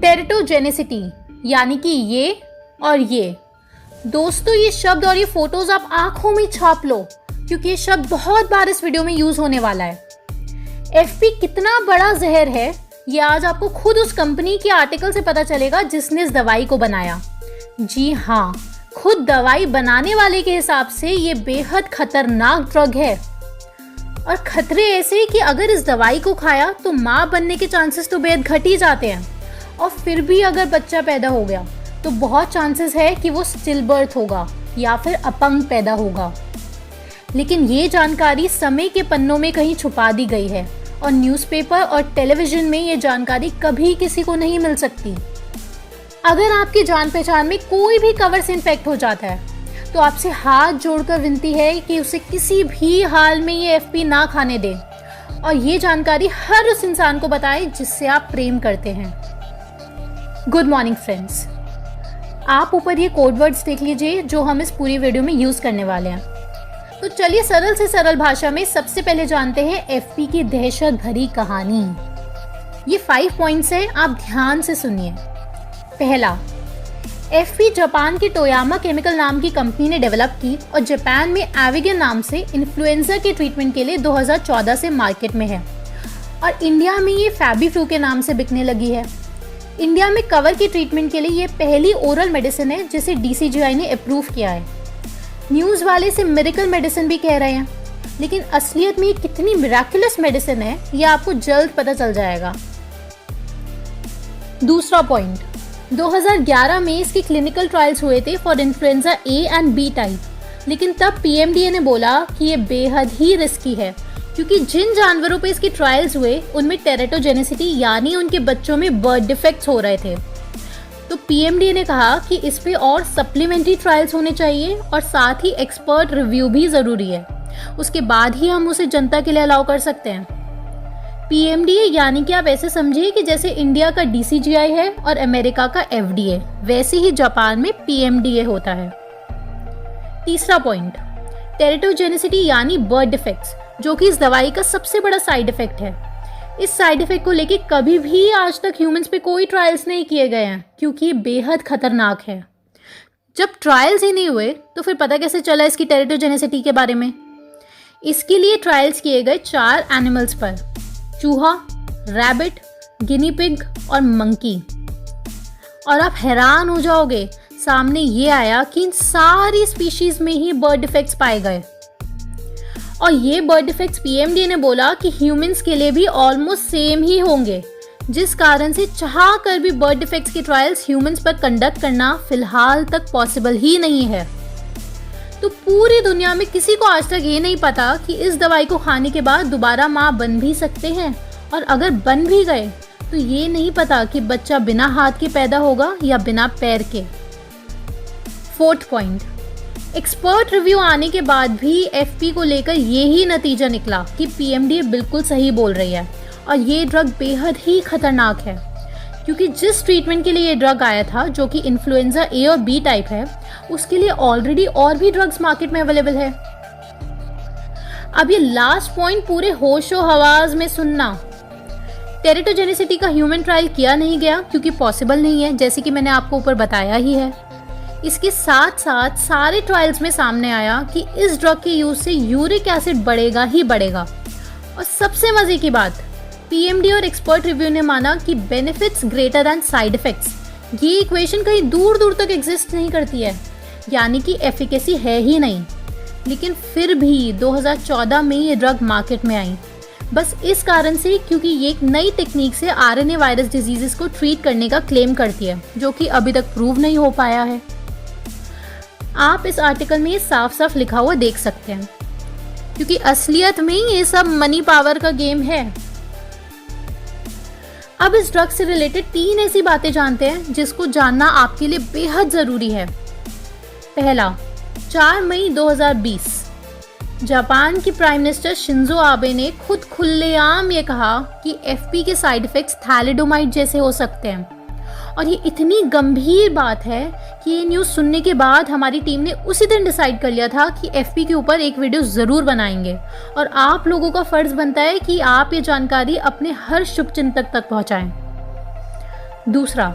Teratogenicity यानी कि ये और ये। दोस्तों ये शब्द और ये फोटोज आप आंखों में छाप लो क्योंकि ये शब्द बहुत बार इस वीडियो में यूज होने वाला है। एफपी कितना बड़ा जहर है ये आज आपको खुद उस कंपनी के आर्टिकल से पता चलेगा जिसने इस दवाई को बनाया। जी हाँ, खुद दवाई बनाने वाले के हिसाब से ये बेहद खतरनाक ड्रग है और खतरे ऐसे कि अगर इस दवाई को खाया तो माँ बनने के चांसेस तो बेहद घट ही जाते हैं और फिर भी अगर बच्चा पैदा हो गया तो बहुत चांसेस है कि वो स्टिल बर्थ होगा या फिर अपंग पैदा होगा। लेकिन ये जानकारी समय के पन्नों में कहीं छुपा दी गई है और न्यूज़पेपर और टेलीविजन में ये जानकारी कभी किसी को नहीं मिल सकती। अगर आपकी जान पहचान में कोई भी कवर से इन्फेक्ट हो जाता है तो आपसे हाथ जोड़कर विनती है कि उसे किसी भी हाल में ये एफपी ना खाने दें और ये जानकारी हर उस इंसान को बताएं जिससे आप प्रेम करते हैं। गुड मॉर्निंग फ्रेंड्स, आप ऊपर ये कोड वर्ड्स देख लीजिए जो हम इस पूरी वीडियो में यूज़ करने वाले हैं। तो चलिए सरल से सरल भाषा में सबसे पहले जानते हैं एफपी की दहशत भरी कहानी। ये 5 पॉइंट्स हैं, आप ध्यान से सुनिए। पहला, एफपी जापान की टोयामा केमिकल नाम की कंपनी ने डेवलप की और जापान में एविगन नाम से इन्फ्लुएंजा के ट्रीटमेंट के लिए 2014 से मार्केट में है और इंडिया में ये फैबीफ्लू के नाम से बिकने लगी है। इंडिया में कवर की ट्रीटमेंट के लिए ये पहली ओरल मेडिसिन है जिसे डीसीजीआई ने अप्रूव किया है। न्यूज़ वाले इसे मिरेकल मेडिसिन भी कह रहे हैं, लेकिन असलियत में ये कितनी मिराकुलस मेडिसिन है ये आपको जल्द पता चल जाएगा। दूसरा पॉइंट, 2011 में इसके क्लिनिकल ट्रायल्स हुए थे for influenza A and B type, लेकिन तब पीएमडीए ने बोला कि ये बेहद ही रिस्की है क्योंकि जिन जानवरों पे इसके ट्रायल्स हुए उनमें टेरेटोजेनिसिटी यानी उनके बच्चों में बर्थ डिफेक्ट्स हो रहे थे। तो पीएमडीए ने कहा कि इस पे और सप्लीमेंट्री ट्रायल्स होने चाहिए और साथ ही एक्सपर्ट रिव्यू भी ज़रूरी है, उसके बाद ही हम उसे जनता के लिए अलाउ कर सकते हैं। पीएमडीए यानी कि आप ऐसे समझिए कि जैसे इंडिया का डीसीजीआई है और अमेरिका का एफडीए, वैसे ही जापान में पीएमडीए होता है। तीसरा पॉइंट, टेरेटोजेनिसिटी यानी बर्थ डिफेक्ट्स, जो कि इस दवाई का सबसे बड़ा साइड इफेक्ट है। इस साइड इफेक्ट को लेके कभी भी आज तक ह्यूमंस पे कोई ट्रायल्स नहीं किए गए हैं क्योंकि ये बेहद खतरनाक है। जब ट्रायल्स ही नहीं हुए तो फिर पता कैसे चला इसकी टेरेटोजेनिसिटी के बारे में? इसके लिए ट्रायल्स किए गए 4 एनिमल्स पर, चूहा, रैबिट, गिनी पिग और मंकी। और आप हैरान हो जाओगे, सामने ये आया कि इन सारी स्पीशीज में ही बर्थ डिफेक्ट्स पाए गए और ये बर्थ डिफेक्ट्स पीएमडीए ने बोला कि ह्यूमंस के लिए भी ऑलमोस्ट सेम ही होंगे, जिस कारण से चाह कर भी बर्थ डिफेक्ट्स के ट्रायल्स ह्यूमंस पर कंडक्ट करना फिलहाल तक पॉसिबल ही नहीं है। तो पूरी दुनिया में किसी को आज तक ये नहीं पता कि इस दवाई को खाने के बाद दोबारा माँ बन भी सकते हैं और अगर बन भी गए तो ये नहीं पता कि बच्चा बिना हाथ के पैदा होगा या बिना पैर के। 4th पॉइंट, एक्सपर्ट रिव्यू आने के बाद भी एफपी को लेकर ये ही नतीजा निकला कि पीएमडीए बिल्कुल सही बोल रही है और ये ड्रग बेहद ही खतरनाक है क्योंकि जिस ट्रीटमेंट के लिए ये ड्रग आया था, जो कि इन्फ्लुएंजा ए और बी टाइप है, उसके लिए ऑलरेडी और भी ड्रग्स मार्केट में अवेलेबल है। अब ये लास्ट पॉइंट पूरे होशो हवास में सुनना। टेरेटोजेनिसिटी का ह्यूमन ट्रायल किया नहीं गया क्योंकि पॉसिबल नहीं है, जैसे कि मैंने आपको ऊपर बताया ही है। इसके साथ साथ सारे ट्रायल्स में सामने आया कि इस ड्रग के यूज से यूरिक एसिड बढ़ेगा ही बढ़ेगा और सबसे मजे की बात, पीएमडी और एक्सपर्ट रिव्यू ने माना कि benefits greater than side effects. ये इक्वेशन कहीं दूर दूर तक एग्जिस्ट नहीं करती है, यानी कि एफिकेसी है ही नहीं। लेकिन फिर भी 2014 में ये ड्रग मार्केट में आई, बस इस कारण से क्योंकि ये एक नई टेक्निक से आरएनए वायरस डिजीजेस को ट्रीट करने का क्लेम करती है, जो कि अभी तक प्रूव नहीं हो पाया है। आप इस आर्टिकल में ये साफ साफ लिखा हुआ देख सकते हैं क्योंकि असलियत में ये सब मनी पावर का गेम है। अब इस ड्रग से रिलेटेड 3 ऐसी बातें जानते हैं जिसको जानना आपके लिए बेहद जरूरी है। पहला, 4 मई 2020 जापान की प्राइम मिनिस्टर शिंजो आबे ने खुद खुलेआम ये कहा कि एफपी के साइड इफेक्ट्स थैलिडोमाइड जैसे हो सकते हैं और ये इतनी गंभीर बात है कि ये न्यूज़ सुनने के बाद हमारी टीम ने उसी दिन डिसाइड कर लिया था कि एफपी के ऊपर एक वीडियो ज़रूर बनाएंगे और आप लोगों का फ़र्ज़ बनता है कि आप ये जानकारी अपने हर शुभचिंतक तक पहुंचाएं। दूसरा,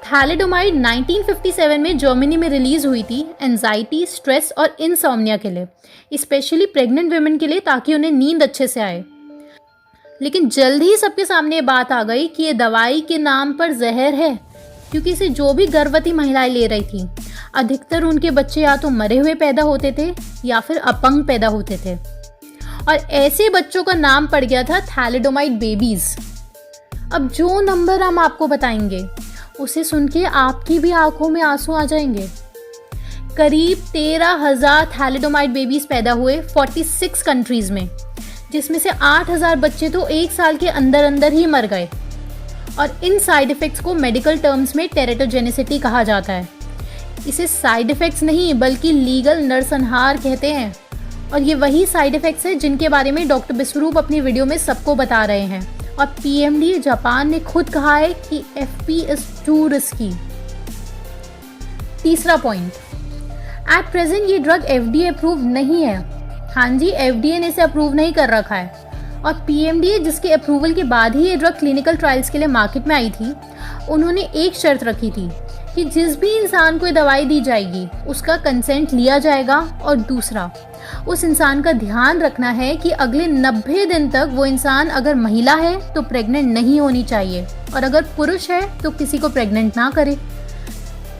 थैलिडोमाइड 1957 में जर्मनी में रिलीज हुई थी एंजाइटी, स्ट्रेस और इंसोम्निया के लिए, स्पेशली प्रेग्नेंट वुमेन के लिए, ताकि उन्हें नींद अच्छे से आए। लेकिन जल्द ही सबके सामने ये बात आ गई कि ये दवाई के नाम पर जहर है, क्योंकि इसे जो भी गर्भवती महिलाएं ले रही थी, अधिकतर उनके बच्चे या तो मरे हुए पैदा होते थे या फिर अपंग पैदा होते थे, और ऐसे बच्चों का नाम पड़ गया था थैलिडोमाइड बेबीज। अब जो नंबर हम आपको बताएंगे उसे सुन के आपकी भी आंखों में आंसू आ जाएंगे। करीब 13,000 थैलिडोमाइड बेबीज पैदा हुए 46 कंट्रीज में, जिसमें से 8,000 बच्चे तो 1 साल के अंदर अंदर ही मर गए। और इन साइड इफ़ेक्ट्स को मेडिकल टर्म्स में टेरेटोजेनिसिटी कहा जाता है। इसे साइड इफ़ेक्ट्स नहीं बल्कि लीगल नरसंहार कहते हैं। और ये वही साइड इफ़ेक्ट्स हैं जिनके बारे में डॉक्टर बिस्वरूप अपनी वीडियो में सबको बता रहे हैं। और PMDA जापान ने खुद कहा है कि FP इज टू रिस्की। तीसरा पॉइंट, एट प्रेजेंट ये ड्रग FDA अप्रूव नहीं है। हाँ जी, FDA ने इसे अप्रूव नहीं कर रखा है। और PMDA जिसके अप्रूवल के बाद ही ये ड्रग क्लिनिकल ट्रायल्स के लिए मार्केट में आई थी, उन्होंने एक शर्त रखी थी कि जिस भी इंसान को ये दवाई दी जाएगी उसका कंसेंट लिया जाएगा, और दूसरा, उस इंसान का ध्यान रखना है कि अगले 90 दिन तक वो इंसान अगर महिला है तो प्रेग्नेंट नहीं होनी चाहिए, और अगर पुरुष है तो किसी को प्रेग्नेंट ना करे।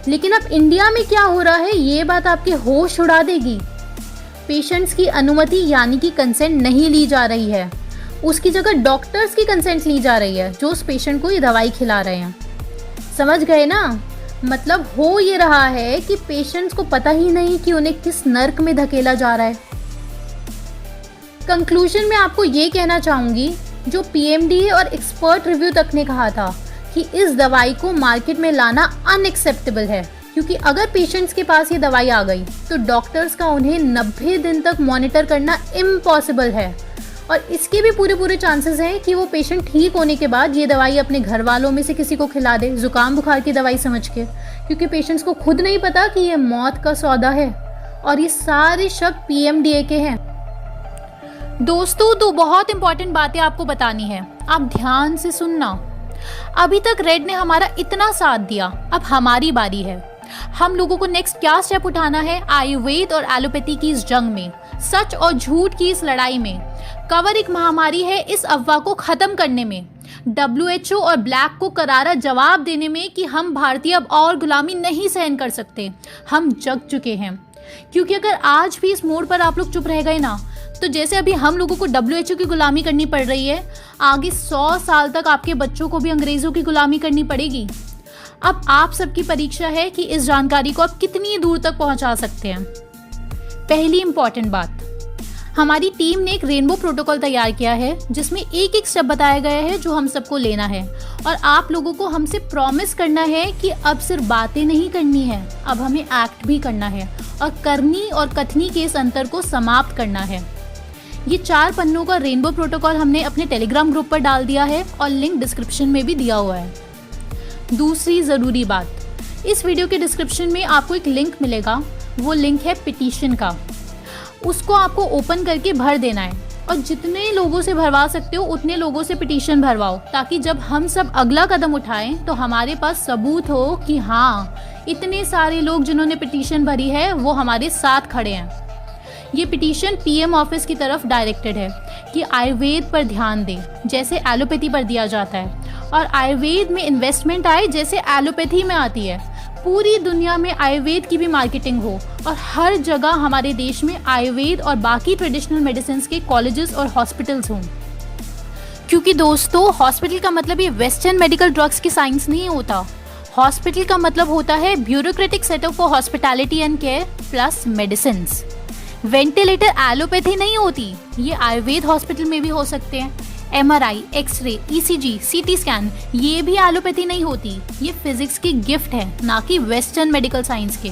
लेकिन अब इंडिया में क्या हो रहा है, ये बात आपके होश उड़ा देगी। पेशेंट्स की अनुमति यानी कि कंसेंट नहीं ली जा रही है, उसकी जगह डॉक्टर्स की कंसेंट ली जा रही है जो उस पेशेंट को ये दवाई खिला रहे हैं। समझ गए ना? मतलब हो ये रहा है कि पेशेंट्स को पता ही नहीं कि उन्हें किस नर्क में धकेला जा रहा है। कंक्लूजन में आपको ये कहना चाहूंगी, जो PMDA और एक्सपर्ट रिव्यू तक ने कहा था कि इस दवाई को मार्केट में लाना अनएक्सेप्टेबल है, क्योंकि अगर पेशेंट्स के पास ये दवाई आ गई तो डॉक्टर्स का उन्हें 90 दिन तक मॉनिटर करना इम्पॉसिबल है, और इसके भी पूरे चांसेस हैं कि वो पेशेंट ठीक होने के बाद ये दवाई अपने घर वालों में से किसी को खिला दे, जुकाम बुखार की दवाई समझ के, क्योंकि पेशेंट्स को खुद नहीं पता कि ये मौत का सौदा है। और ये सारे शब्द PMDA के हैं। दोस्तों, दो बहुत इंपॉर्टेंट बातें आपको बतानी है, आप ध्यान से सुनना। अभी तक रेड ने हमारा इतना साथ दिया, अब हमारी बारी है। हम लोगों को नेक्स्ट क्या स्टेप उठाना है आयुर्वेद और एलोपैथी की इस जंग में, सच और झूठ की इस लड़ाई में। कवर एक महामारी है इस अफवाह को खत्म करने में, WHO और ब्लैक को करारा जवाब देने में कि हम भारतीय अब और गुलामी नहीं सहन कर सकते, हम जग चुके हैं। क्योंकि अगर आज भी इस मोड़ पर आप लोग चुप रह गए ना, तो जैसे अभी हम लोगों को WHO की गुलामी करनी पड़ रही है, आगे 100 साल तक आपके बच्चों को भी अंग्रेजों की गुलामी करनी पड़ेगी। अब आप सबकी परीक्षा है कि इस जानकारी को आप कितनी दूर तक पहुंचा सकते हैं। पहली इंपॉर्टेंट बात, हमारी टीम ने एक रेनबो प्रोटोकॉल तैयार किया है जिसमें एक स्टेप बताया गया है जो हम सबको लेना है, और आप लोगों को हमसे प्रॉमिस करना है कि अब सिर्फ बातें नहीं करनी है, अब हमें एक्ट भी करना है, और करनी और कथनी के इस अंतर को समाप्त करना है। ये 4 पन्नों का रेनबो प्रोटोकॉल हमने अपने टेलीग्राम ग्रुप पर डाल दिया है और लिंक डिस्क्रिप्शन में भी दिया हुआ है। दूसरी ज़रूरी बात, इस वीडियो के डिस्क्रिप्शन में आपको एक लिंक मिलेगा, वो लिंक है पिटीशन का। उसको आपको ओपन करके भर देना है, और जितने लोगों से भरवा सकते हो उतने लोगों से पिटीशन भरवाओ, ताकि जब हम सब अगला कदम उठाएं तो हमारे पास सबूत हो कि हाँ, इतने सारे लोग जिन्होंने पिटीशन भरी है वो हमारे साथ खड़े हैं। ये पिटीशन PM ऑफिस की तरफ डायरेक्टेड है कि आयुर्वेद पर ध्यान दें जैसे एलोपैथी पर दिया जाता है, और आयुर्वेद में इन्वेस्टमेंट आए जैसे एलोपैथी में आती है। पूरी दुनिया में आयुर्वेद की भी मार्केटिंग हो, और हर जगह हमारे देश में आयुर्वेद और बाकी ट्रेडिशनल मेडिसिन के कॉलेजेस और हॉस्पिटल्स हों। क्योंकि दोस्तों, हॉस्पिटल का मतलब ये वेस्टर्न मेडिकल ड्रग्स की साइंस नहीं होता। हॉस्पिटल का मतलब होता है bureaucratic setup for hospitality and care plus medicine. Ventilator allopathy नहीं होती, ये आयुर्वेद हॉस्पिटल में भी हो सकते हैं। MRI, x ray, ECG, CT scan, ये भी एलोपैथी नहीं होती, ये फिजिक्स की गिफ्ट है, ना कि वेस्टर्न मेडिकल साइंस के।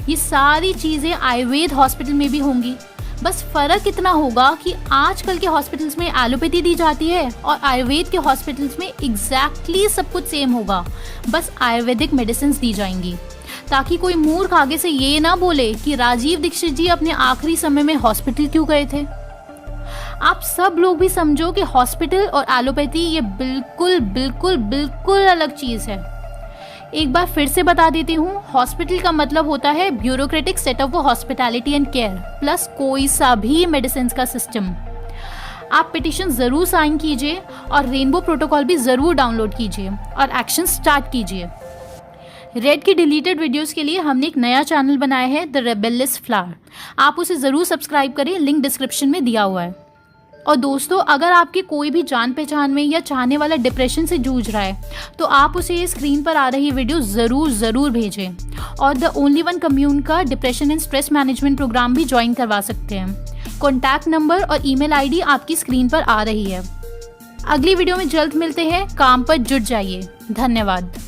ये सारी चीज़ें आयुर्वेद हॉस्पिटल में भी होंगी। बस फ़र्क इतना होगा कि आजकल के हॉस्पिटल्स में एलोपैथी दी जाती है और आयुर्वेद के हॉस्पिटल्स में एग्जैक्टली सब कुछ सेम होगा, बस आयुर्वेदिक मेडिसिन दी जाएंगी, ताकि कोई मूर्ख आगे से ये ना बोले कि राजीव दीक्षित जी अपने आखिरी समय में हॉस्पिटल क्यों गए थे। आप सब लोग भी समझो कि हॉस्पिटल और एलोपैथी ये बिल्कुल बिल्कुल बिल्कुल अलग चीज़ है। एक बार फिर से बता देती हूँ, हॉस्पिटल का मतलब होता है bureaucratic setup for hospitality and care plus कोई सा भी मेडिसिन का सिस्टम। आप पिटिशन ज़रूर साइन कीजिए और रेनबो प्रोटोकॉल भी ज़रूर डाउनलोड कीजिए और एक्शन स्टार्ट कीजिए। रेड की डिलीटेड वीडियोस के लिए हमने एक नया चैनल बनाया है, द रेबेलियस फ्लावर। आप उसे ज़रूर सब्सक्राइब करें, लिंक डिस्क्रिप्शन में दिया हुआ है। और दोस्तों, अगर आपके कोई भी जान पहचान में या चाहने वाला डिप्रेशन से जूझ रहा है तो आप उसे ये स्क्रीन पर आ रही वीडियो ज़रूर भेजें। और द ओनली वन कम्यून का depression and stress management program भी ज्वाइन करवा सकते हैं। कॉन्टैक्ट नंबर और ईमेल आईडी आपकी स्क्रीन पर आ रही है। अगली वीडियो में जल्द मिलते हैं। काम पर जुट जाइए। धन्यवाद।